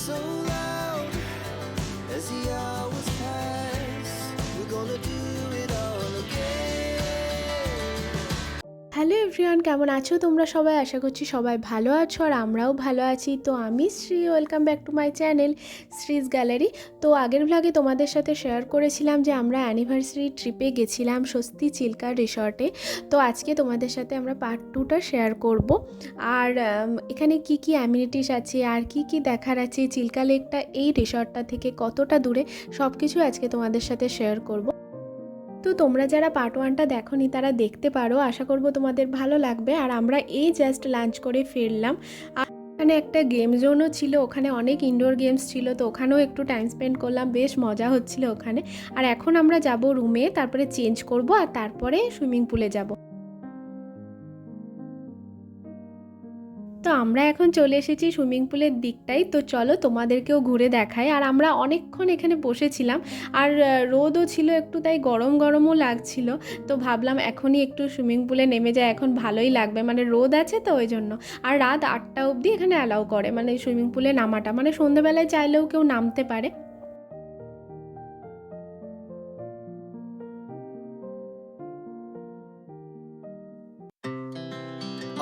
So loud as the hours pass, we're gonna do it all again. Hello everyone, কেমন আছো তোমরা সবাই? আশা করছি সবাই ভালো আছো আর আমরাও ভালো আছি। তো আমি Shri, welcome back to my channel Shri's gallery. তো আগের ভ্লগে তোমাদের সাথে শেয়ার করেছিলাম যে আমরা অ্যানিভার্সারি ট্রিপে গেছিলাম স্বস্তি চিল্কা রিসর্টে। তো আজকে তোমাদের সাথে আমরা পার্ট 2টা শেয়ার করব। আর এখানে কি কি অ্যামিনিটিস আছে আর কি কি দেখার আছে, চিল্কা লেকটা এই রিসর্টটা থেকে কতটা দূরে, সব কিছু আজকে তোমাদের সাথে শেয়ার করব। তো তোমরা যারা পার্ট 1টা দেখোনি তারা দেখতে পারো, আশা করব তোমাদের ভালো লাগবে। আর আমরা এই জাস্ট লাঞ্চ করে ফিরলাম। আর ওখানে একটা গেম জোনও ছিল, ওখানে অনেক ইনডোর গেমস ছিল, তো ওখানেও একটু টাইম স্পেন্ড করলাম, বেশ মজা হচ্ছিল ওখানে। আর এখন আমরা যাব রুমে, তারপরে চেঞ্জ করব আর তারপরে সুইমিং পুলে যাব। তো আমরা এখন চলে এসেছি সুইমিং পুলের দিকটাই, তো চলো তোমাদেরকেও ঘুরে দেখাই। আর আমরা অনেকক্ষণ এখানে বসেছিলাম আর রোদও ছিল একটু, তাই গরম গরমও লাগছিল। তো ভাবলাম এখনই একটু সুইমিং পুলে নেমে যায়, এখন ভালোই লাগবে, মানে রোদ আছে তো ওই জন্য। আর রাত 8টা অবধি এখানে অ্যালাউ করে, মানে সুইমিং পুলে নামাটা, মানে সন্ধ্যেবেলায় চাইলেও কেউ নামতে পারে।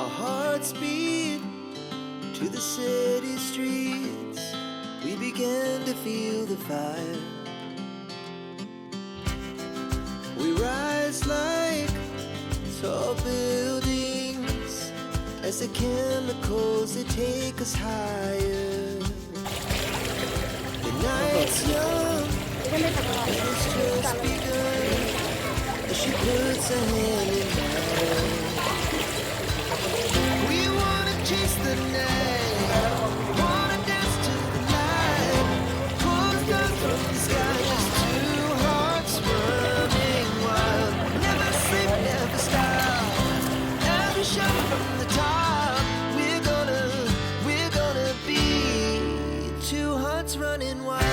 Our hearts beat to the city streets. We began to feel the fire. We rise like tall buildings as the chemicals they take us higher. The night's young and it's just begun as she puts her hand in mine. We wanna chase the night, wanna dance to the light. Pulls down from the sky, just two hearts running wild. Never sleep, never stop. Every shot from the top. We're gonna be two hearts running wild.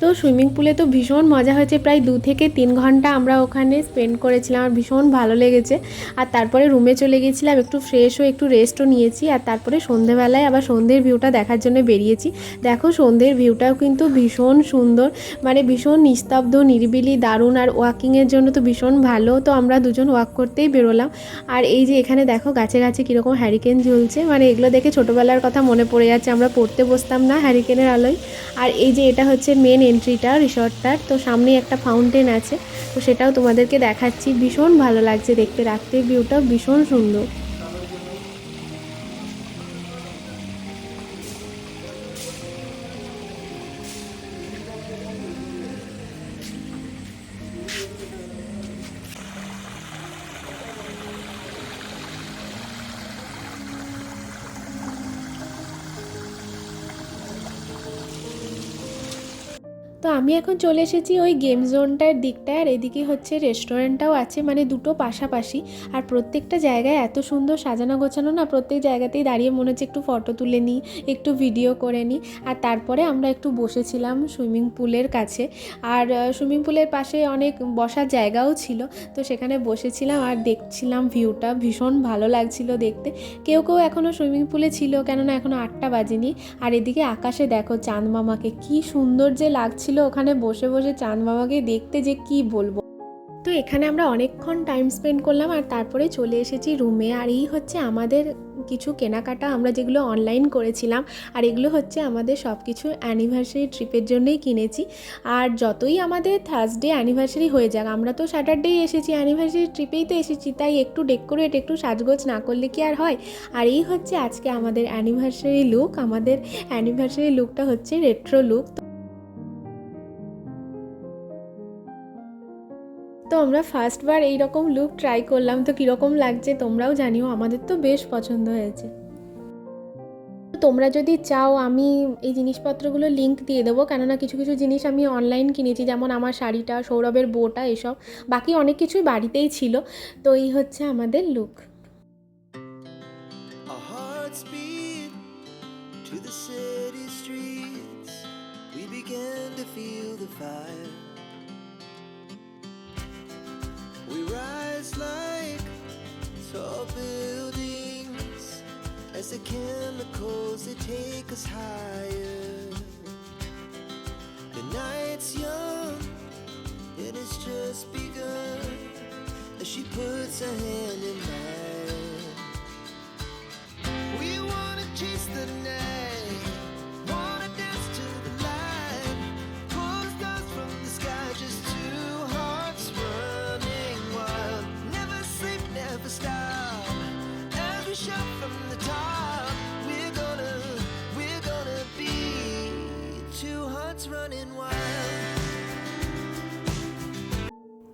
তো swimming পুলে তো ভীষণ মজা হয়েছে, প্রায় 2 থেকে 3 ঘন্টা আমরা ওখানে স্পেন্ড করেছিলাম, আর ভীষণ ভালো লেগেছে। আর তারপরে রুমে চলে গেছিলাম, একটু ফ্রেশ হয়ে একটু রেস্টও নিয়েছি। আর তারপরে সন্ধেবেলায় আবার সন্ধ্যের ভিউটা দেখার জন্য বেরিয়েছি। দেখো সন্ধ্যের ভিউটাও কিন্তু ভীষণ সুন্দর, মানে ভীষণ নিস্তব্ধ, নিরিবিলি, দারুণ। আর ওয়াকিংয়ের জন্য তো ভীষণ ভালো। তো আমরা দুজন ওয়াক করতেই বেরোলাম। আর এই যে এখানে দেখো গাছে গাছে কীরকম হ্যারিকেন ঝুলছে, মানে এগুলো দেখে ছোটোবেলার কথা মনে পড়ে যাচ্ছে, আমরা পড়তে বসতাম না হ্যারিকেনের আলোয়। আর এই যে এটা হচ্ছে মেন এন্ট্রিটা রিসর্টটার, তো সামনে একটা ফাউন্টেন আছে, তো সেটাও তোমাদেরকে দেখাচ্ছি। ভীষণ ভালো লাগছে দেখতে, রাত্রির ভিউটাও ভীষণ সুন্দর। তো আমি এখন চলে এসেছি ওই গেম জোনটার দিকটায়, আর এদিকে হচ্ছে রেস্টুরেন্টটাও আছে, মানে দুটো পাশাপাশি। আর প্রত্যেকটা জায়গায় এত সুন্দর সাজানো গোছানো না, প্রত্যেক জায়গাতেই দাঁড়িয়ে মনে হচ্ছে একটু ফটো তুলে নিই, একটু ভিডিও করে নিই। আর তারপরে আমরা একটু বসেছিলাম সুইমিং পুলের কাছে, আর সুইমিং পুলের পাশে অনেক বসার জায়গাও ছিল, তো সেখানে বসেছিলাম আর দেখছিলাম ভিউটা, ভীষণ ভালো লাগছিল দেখতে। কেউ কেউ এখনও সুইমিং পুলে ছিল, কেননা এখনও 8টা বাজেনি। আর এদিকে আকাশে দেখো চাঁদ মামাকে, কি সুন্দর যে লাগছিল ওখানে বসে বসে চাঁদ মামাকে দেখতে, যে কি বলবো। তো এখানে আমরা অনেকক্ষণ টাইম স্পেন্ড করলাম আর তারপরে চলে এসেছি রুমে। আর এই হচ্ছে আমাদের কিছু কেনাকাটা, আমরা যেগুলো অনলাইন করেছিলাম। আর এগুলো হচ্ছে আমাদের সব কিছু অ্যানিভার্সারি ট্রিপের জন্যই কিনেছি। আর যতই আমাদের থার্সডে অ্যানিভার্সারি হয়ে যাক, আমরা তো স্যাটারডেই এসেছি, অ্যানিভার্সারি ট্রিপেই তো এসেছি, তাই একটু ডেকোরেট, একটু সাজগোজ না করলে কি আর হয়। আর এই হচ্ছে আজকে আমাদের অ্যানিভার্সারি লুক। আমাদের অ্যানিভার্সারি লুকটা হচ্ছে রেট্রো লুক। তো আমরা ফার্স্টবার এইরকম লুক ট্রাই করলাম, তো কীরকম লাগছে তোমরাও জানিও, আমাদের তো বেশ পছন্দ হয়েছে। তোমরা যদি চাও আমি এই জিনিসপত্রগুলো লিংক দিয়ে দেবো, কেননা কিছু কিছু জিনিস আমি অনলাইন কিনেছি, যেমন আমার শাড়িটা, সৌরভের বোটা, এসব। বাকি অনেক কিছুই বাড়িতেই ছিল। তো এই হচ্ছে আমাদের look. Our hearts beat to the city streets. We began to feel the fire. We rise like tall buildings as the chemicals they take us higher. The night's young and it's just begun as she puts her hand in mine. We wanna chase the night, wanna dance to the light, pull stars from the sky, just two hearts running wild. Never sleep, never stop, every shot from the top. We're gonna be two hearts running wild.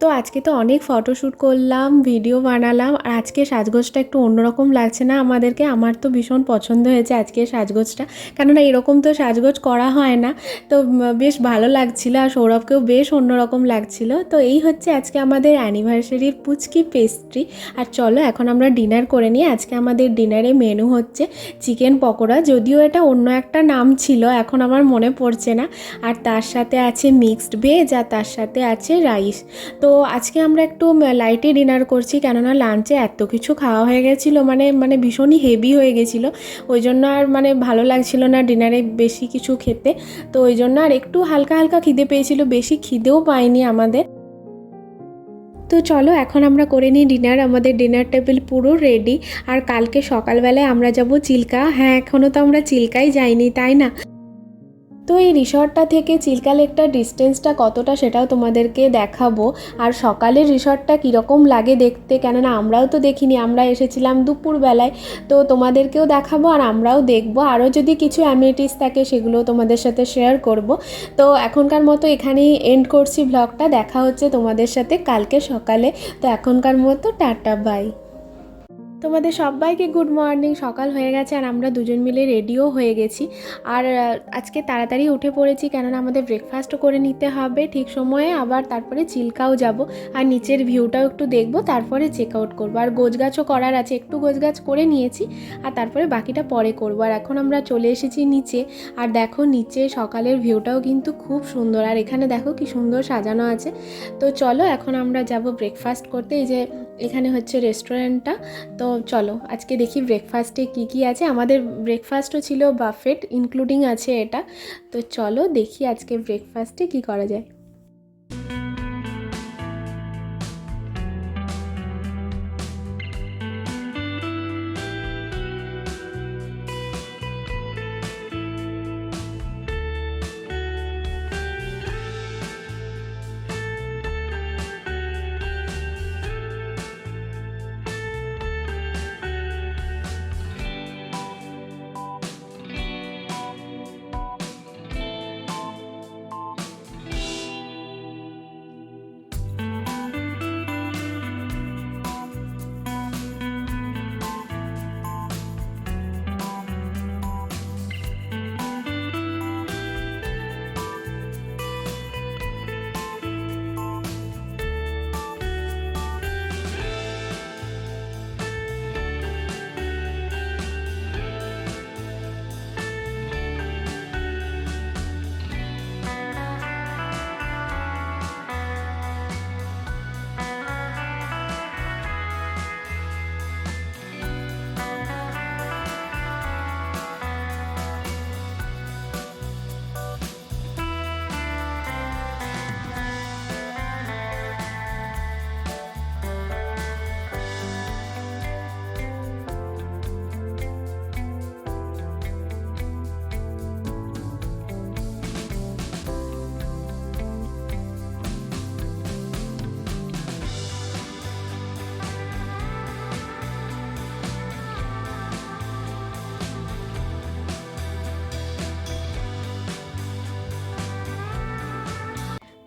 তো আজকে তো অনেক photoshoot করলাম, video বানালাম, আর আজকে সাজগোজটা একটু অন্যরকম লাগছে না আমাদেরকে? আমার তো ভীষণ পছন্দ হয়েছে আজকে সাজগোজটা, কেননা এরকম তো সাজগোজ করা হয় না। তো বেশ ভালো লাগছিল, আর সৌরভকেও বেশ অন্যরকম লাগছিল। তো এই হচ্ছে আজকে আমাদের অ্যানিভার্সারির পুচকি পেস্ট্রি। আর চলো এখন আমরা ডিনার করে নিই। আজকে আমাদের ডিনারে মেনু হচ্ছে চিকেন পকোড়া, যদিও এটা অন্য একটা নাম ছিল, এখন আমার মনে পড়ছে না। আর তার সাথে আছে মিক্সড ভেজ, আর তার সাথে আছে রাইস। তো আজকে আমরা একটু লাইটে ডিনার করছি, কেননা লাঞ্চে এত কিছু খাওয়া হয়ে গেছিলো, মানে ভীষণই হেভি হয়ে গেছিলো। ওই জন্য আর ভালো লাগছিল না ডিনারে বেশি কিছু খেতে। তো ওই জন্য আর একটু হালকা হালকা খিদে পেয়েছিল, বেশি খিদেও পায়নি আমাদের। তো চলো এখন আমরা করে নিই ডিনার। আমাদের ডিনার টেবিল পুরো রেডি। আর কালকে সকালবেলায় আমরা যাব চিল্কা। হ্যাঁ, এখনও তো আমরা চিল্কাই যাইনি, তাই না? তো এই রিসর্টটা থেকে চিল্কা লেকটার ডিস্টেন্সটা কতটা সেটাও তোমাদেরকে দেখাবো। আর সকালের রিসর্টটা কীরকম লাগে দেখতে, কেননা আমরাও তো দেখিনি, আমরা এসেছিলাম দুপুরবেলায়। তো তোমাদেরকেও দেখাবো আর আমরাও দেখবো, আরও যদি কিছু অ্যামিনিটিস থাকে সেগুলো তোমাদের সাথে শেয়ার করব। তো এখনকার মতো এখানেই এন্ড করছি ব্লগটা। দেখা হচ্ছে তোমাদের সাথে কালকে সকালে। তো এখনকার মতো টাটা, বাই। তোমাদের সবাইকে গুড মর্নিং। সকাল হয়ে গেছে আর আমরা দুজন মিলে রেডিও হয়ে গেছি। আর আজকে তাড়াতাড়ি উঠে পড়েছি, কেননা আমাদের ব্রেকফাস্টও করে নিতে হবে ঠিক সময়ে, আবার তারপরে চিল্কাও যাব, আর নিচের ভিউটাও একটু দেখবো, তারপরে চেক আউট করবো। আর গোছগাছও করার আছে, একটু গোছগাছ করে নিয়েছি, আর তারপরে বাকিটা পরে করবো। আর এখন আমরা চলে এসেছি নিচে। আর দেখো নিচে সকালের ভিউটাও কিন্তু খুব সুন্দর, আর এখানে দেখো কি সুন্দর সাজানো আছে। তো চলো এখন আমরা যাব ব্রেকফাস্ট করতে। এই যে এখানে হচ্ছে রেস্টুরেন্টটা। তো চলো আজকে দেখি ব্রেকফাস্টে কি কি আছে। আমাদের ব্রেকফাস্টও ছিল বাফেট ইনক্লুডিং আছে এটা। তো চলো দেখি আজকে ব্রেকফাস্টে কি করা যায়।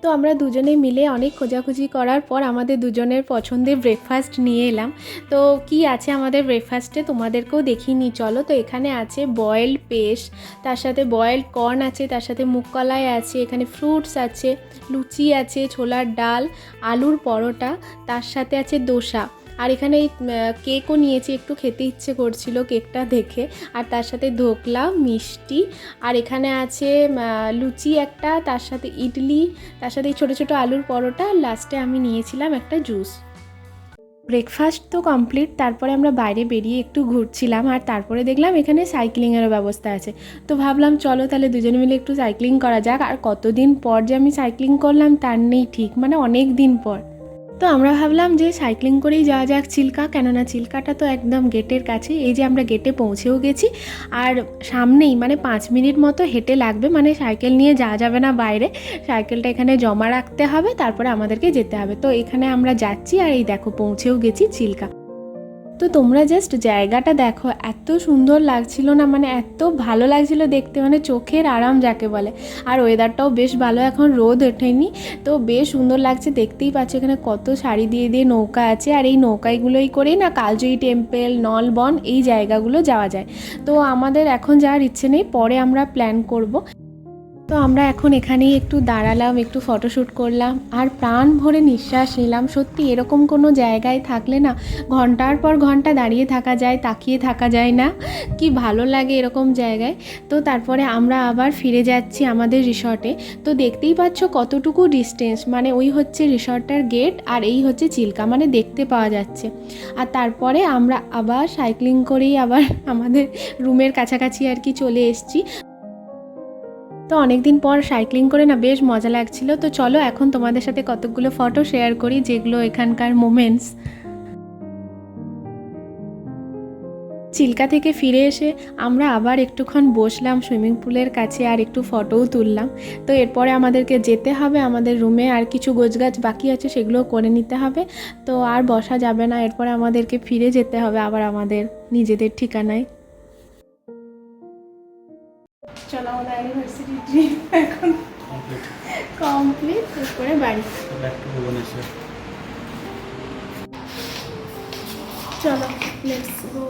তো আমরা দুজনে মিলে অনেক খোঁজাখুঁজি করার পর আমাদের দুজনের পছন্দের ব্রেকফাস্ট নিয়ে এলাম। তো কি আছে আমাদের ব্রেকফাস্টে তোমাদেরকেও দেখিয়ে নিই চলো। তো এখানে আছে বয়েলড পেস্ট, তার সাথে বয়েলড কর্ন আছে, তার সাথে মুগ কলাই আছে, এখানে ফ্রুটস আছে, লুচি আছে, ছোলার ডাল, আলুর পরোটা, তার সাথে আছে দোসা। আর এখানে কেকও নিয়েছি, একটু খেতে ইচ্ছে করছিল কেকটা দেখে। আর তার সাথে ধোকলা, মিষ্টি, আর এখানে আছে লুচি একটা, তার সাথে ইডলি, তার সাথে ছোটো ছোটো আলুর পরোটা, আর লাস্টে আমি নিয়েছিলাম একটা জুস। ব্রেকফাস্ট তো কমপ্লিট, তারপরে আমরা বাইরে বেরিয়ে একটু ঘুরছিলাম আর তারপরে দেখলাম এখানে সাইক্লিংয়েরও ব্যবস্থা আছে। তো ভাবলাম চলো তাহলে দুজনে মিলে একটু সাইক্লিং করা যাক। আর কতদিন পর যে আমি সাইক্লিং করলাম তার নেই ঠিক, মানে অনেক দিন পর। তো আমরা ভাবলাম যে সাইক্লিং করেই যাওয়া যাক চিল্কা, কেননা চিল্কাটা তো একদম গেটের কাছে। এই যে আমরা গেটে পৌঁছেও গেছি, আর সামনেই মানে 5 মিনিট মতো হেঁটে লাগবে, মানে সাইকেল নিয়ে যাওয়া যাবে না বাইরে, সাইকেলটা এখানে জমা রাখতে হবে, তারপরে আমাদেরকে যেতে হবে। তো এখানে আমরা যাচ্ছি আর এই দেখো পৌঁছেও গেছি চিল্কা। তো তোমরা জাস্ট জায়গাটা দেখো, এত সুন্দর লাগছিল না, মানে এত ভালো লাগছিল দেখতে, মানে চোখের আরাম যাকে বলে। আর ওয়েদারটাও বেশ ভালো, এখন রোদ ওঠেনি, তো বেশ সুন্দর লাগছে। দেখতেই পাচ্ছ এখানে কত সারি দিয়ে দিয়ে নৌকা আছে, আর এই নৌকাগুলোই করেই না কালজয়ী টেম্পল, নলবন এই জায়গাগুলো যাওয়া যায়। তো আমাদের এখন যাওয়ার ইচ্ছে নেই, পরে আমরা প্ল্যান করব। তো আমরা এখন এখানেই একটু দাঁড়ালাম, একটু ফটোশ্যুট করলাম আর প্রাণ ভরে নিঃশ্বাস নিলাম। সত্যি এরকম কোনো জায়গায় থাকলে না ঘন্টার পর ঘন্টা দাঁড়িয়ে থাকা যায়, তাকিয়ে থাকা যায় না, কি ভালো লাগে এরকম জায়গায়। তো তারপরে আমরা আবার ফিরে যাচ্ছি আমাদের রিসর্টে। তো দেখতেই পাচ্ছ কতটুকু ডিস্টেন্স, মানে ওই হচ্ছে রিসর্টটার গেট আর এই হচ্ছে চিল্কা, মানে দেখতে পাওয়া যাচ্ছে। আর তারপরে আমরা আবার সাইক্লিং করেই আবার আমাদের রুমের কাছাকাছি আর কি চলে এসেছি। তো অনেক দিন পর সাইক্লিং করে না বেশ মজা লাগছিল। তো চলো এখন তোমাদের সাথে কতগুলো ফটো শেয়ার করি, যেগুলো এখানকার মোমেন্টস। চিল্কা থেকে ফিরে এসে আমরা আবার একটুক্ষণ বসলাম সুইমিং পুলের কাছে আর একটু ফটোও তুললাম। তো এরপরে আমাদেরকে যেতে হবে আমাদের রুমে, আর কিছু গোছগাছ বাকি আছে সেগুলো করে নিতে হবে। তো আর বসা যাবে না, এরপরে আমাদেরকে ফিরে যেতে হবে আবার আমাদের নিজেদের ঠিকানায়। চলো আমাদের ইউনিভার্সিটি ট্রিপ এখন কমপ্লিট, এরপরে বাড়ি। চলো লেটস গো।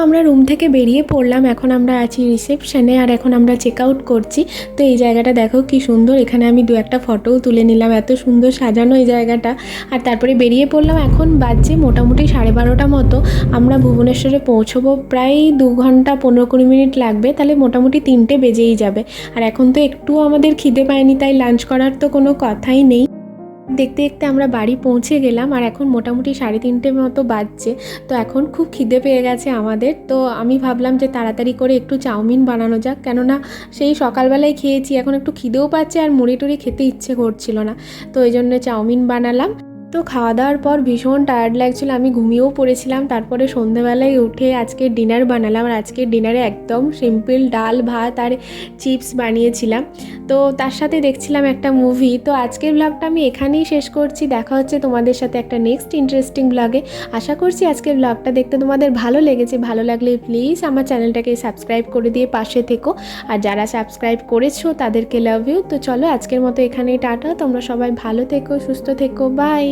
আমরা রুম থেকে বেরিয়ে পড়লাম, এখন আমরা আছি রিসেপশনে আর এখন আমরা চেক আউট করছি। তো এই জায়গাটা দেখো কি সুন্দর, এখানে আমি 2-1 ফটোও তুলে নিলাম, এত সুন্দর সাজানো এই জায়গাটা। আর তারপরে বেরিয়ে পড়লাম, এখন বাজছে মোটামুটি 12:30 মতো। আমরা ভুবনেশ্বরে পৌঁছবো প্রায় 2 ঘন্টা 15-20 মিনিট লাগবে, তাহলে মোটামুটি 3টে বেজেই যাবে। আর এখন তো একটুও আমাদের খিদে পায়নি, তাই লাঞ্চ করার তো কোনো কথাই নেই। দেখতে দেখতে আমরা বাড়ি পৌঁছে গেলাম আর এখন মোটামুটি 3:30 মতো বাজছে। তো এখন খুব খিদে পেয়ে গেছে আমাদের। তো আমি ভাবলাম যে তাড়াতাড়ি করে একটু চাউমিন বানানো যাক, কেননা সেই সকালবেলায় খেয়েছি, এখন একটু খিদেও পাচ্ছে আর মুড়ি টুড়ি খেতে ইচ্ছে করছিল না। তো এই জন্য চাউমিন বানালাম। তো খাওয়া দাওয়ার পর ভীষণ টায়ার্ড লাগছিল, আমি ঘুমিয়েও পড়েছিলাম। তারপরে সন্ধেবেলায় উঠে আজকে ডিনার বানালাম, আর আজকের ডিনারে একদম সিম্পল ডাল ভাত আর চিপস বানিয়েছিলাম। তো তার সাথে দেখছিলাম একটা মুভি। তো আজকের ব্লগটা আমি এখানেই শেষ করছি, দেখা হচ্ছে তোমাদের সাথে একটা নেক্সট ইন্টারেস্টিং ব্লগে। আশা করছি আজকের ব্লগটা দেখতে তোমাদের ভালো লেগেছে, ভালো লাগলে প্লিজ আমার চ্যানেলটাকে সাবস্ক্রাইব করে দিয়ে পাশে থেকো, আর যারা সাবস্ক্রাইব করেছো তাদেরকে লাভ ইউ। তো চলো আজকের মতো এখানেই টাটা, তোমরা সবাই ভালো থেকো, সুস্থ থেকো, বাই।